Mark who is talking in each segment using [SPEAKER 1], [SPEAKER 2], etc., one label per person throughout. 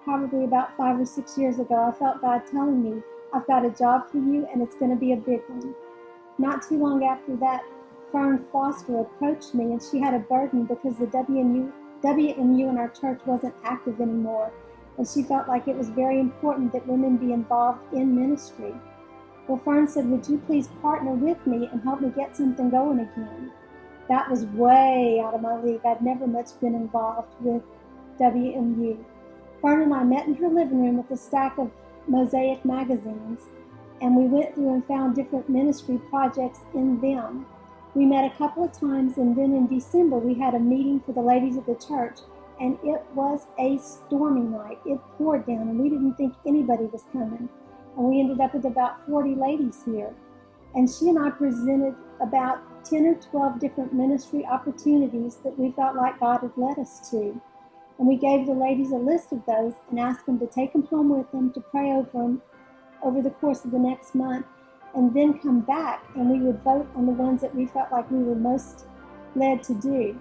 [SPEAKER 1] probably about 5 or 6 years ago, I felt God telling me, I've got a job for you and it's going to be a big one. Not too long after that, Fern Foster approached me and she had a burden because the WMU in our church wasn't active anymore. And she felt like it was very important that women be involved in ministry. Well, Fern said, would you please partner with me and help me get something going again? That was way out of my league. I'd never much been involved with WMU. Fern and I met in her living room with a stack of Mosaic magazines, and we went through and found different ministry projects in them. We met a couple of times, and then in December we had a meeting for the ladies of the church, and it was a stormy night. It poured down, and we didn't think anybody was coming. And we ended up with about 40 ladies here. And she and I presented about 10 or 12 different ministry opportunities that we felt like God had led us to. And we gave the ladies a list of those and asked them to take them home with them, to pray over them over the course of the next month, and then come back and we would vote on the ones that we felt like we were most led to do.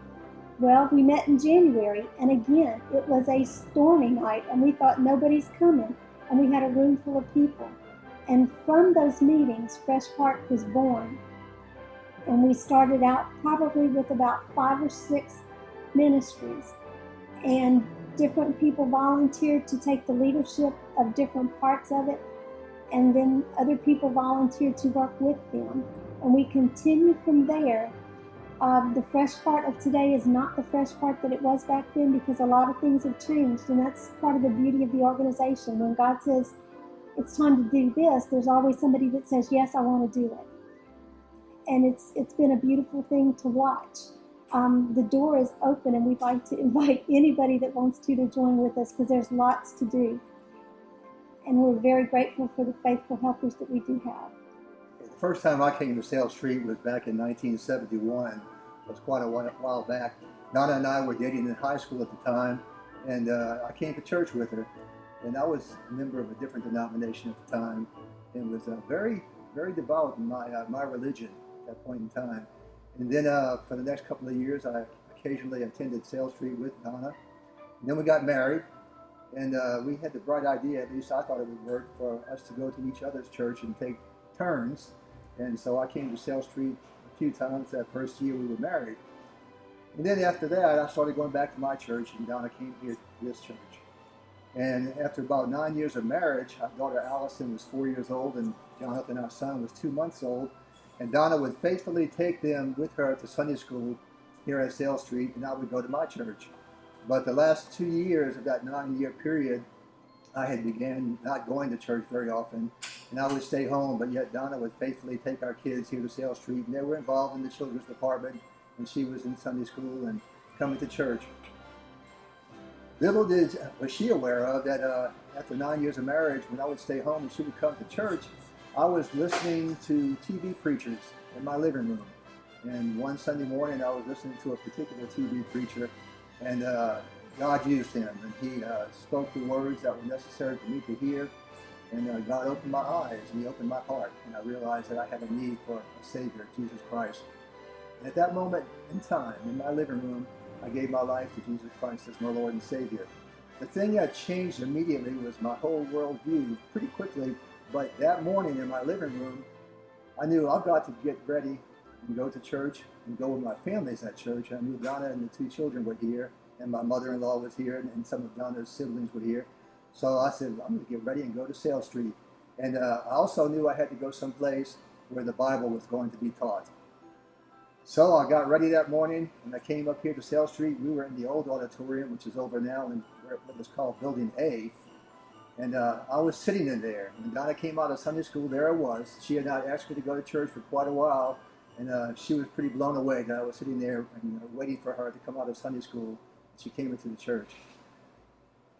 [SPEAKER 1] Well, we met in January, and again, it was a stormy night, and we thought nobody's coming, and we had a room full of people. And from those meetings, Fresh Heart was born. And we started out probably with about 5 or 6 ministries. And different people volunteered to take the leadership of different parts of it. And then other people volunteered to work with them. And we continued from there. The Fresh Heart of today is not the Fresh Heart that it was back then, because a lot of things have changed. And that's part of the beauty of the organization. When God says, it's time to do this, there's always somebody that says, yes, I want to do it. And it's been a beautiful thing to watch. The door is open, and we'd like to invite anybody that wants to join with us, because there's lots to do. And we're very grateful for the faithful helpers that we do have.
[SPEAKER 2] The first time I came to Sale Street was back in 1971. It was quite a while back. Donna and I were dating in high school at the time, and I came to church with her. And I was a member of a different denomination at the time, and was very, very devout in my religion at that point in time. And then for the next couple of years, I occasionally attended Sale Street with Donna. And then we got married, and we had the bright idea, at least I thought it would work, for us to go to each other's church and take turns. And so I came to Sale Street a few times that first year we were married. And then after that, I started going back to my church, and Donna came here to this church. And after about 9 years of marriage, our daughter Allison was 4 years old, and Jonathan, our son, was 2 months old. And Donna would faithfully take them with her to Sunday school here at Sale Street, and I would go to my church. But the last 2 years of that 9-year period, I had began not going to church very often, and I would stay home, but yet Donna would faithfully take our kids here to Sale Street, and they were involved in the children's department, and she was in Sunday school and coming to church. Little was she aware of that after 9 years of marriage, when I would stay home and she would come to church, I was listening to TV preachers in my living room. And one Sunday morning, I was listening to a particular TV preacher, and God used him, and he spoke the words that were necessary for me to hear. And God opened my eyes, and he opened my heart, and I realized that I had a need for a Savior, Jesus Christ. And at that moment in time, in my living room, I gave my life to Jesus Christ as my Lord and Savior. The thing that changed immediately was my whole worldview pretty quickly, but that morning in my living room, I knew I've got to get ready and go to church and go with my families at church. I knew Donna and the 2 children were here, and my mother-in-law was here, and some of Donna's siblings were here. So I said, I'm going to get ready and go to Sale Street. And I also knew I had to go someplace where the Bible was going to be taught. So I got ready that morning, and I came up here to Sale Street. We were in the old auditorium, which is over now in what was called Building A. And I was sitting in there. When Donna came out of Sunday school, there I was. She had not asked me to go to church for quite a while, and she was pretty blown away that I was sitting there and waiting for her to come out of Sunday school. She came into the church.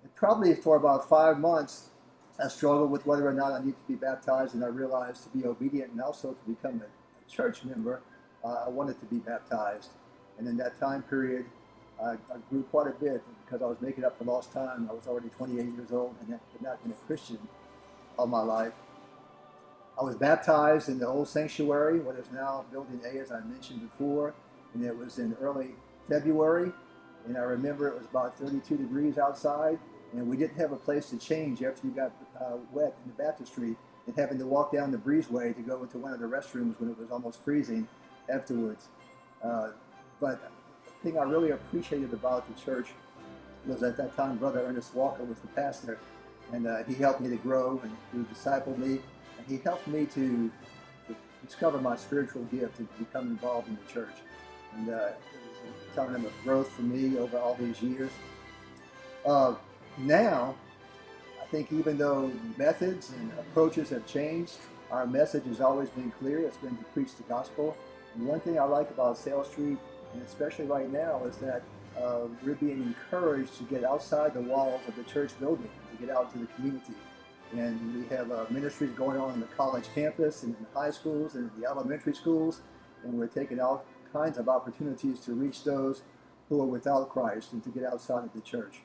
[SPEAKER 2] And probably for about 5 months, I struggled with whether or not I needed to be baptized, and I realized to be obedient and also to become a church member, I wanted to be baptized. And in that time period, I grew quite a bit because I was making up for lost time. I was already 28 years old and had not been a Christian all my life. I was baptized in the old sanctuary, what is now Building A, as I mentioned before, and it was in early February. And I remember it was about 32 degrees outside, and we didn't have a place to change after you got wet in the baptistry, and having to walk down the breezeway to go into one of the restrooms when it was almost freezing afterwards. But the thing I really appreciated about the church was at that time Brother Ernest Walker was the pastor, and he helped me to grow, and he discipled me, and he helped me to discover my spiritual gift and become involved in the church. And it was a time of growth for me over all these years. Now, I think even though methods and approaches have changed, our message has always been clear. It's been to preach the gospel. And one thing I like about Sale Street, and especially right now, is that we're being encouraged to get outside the walls of the church building, to get out to the community. And we have ministries going on the college campus and in the high schools and in the elementary schools. And we're taking all kinds of opportunities to reach those who are without Christ and to get outside of the church.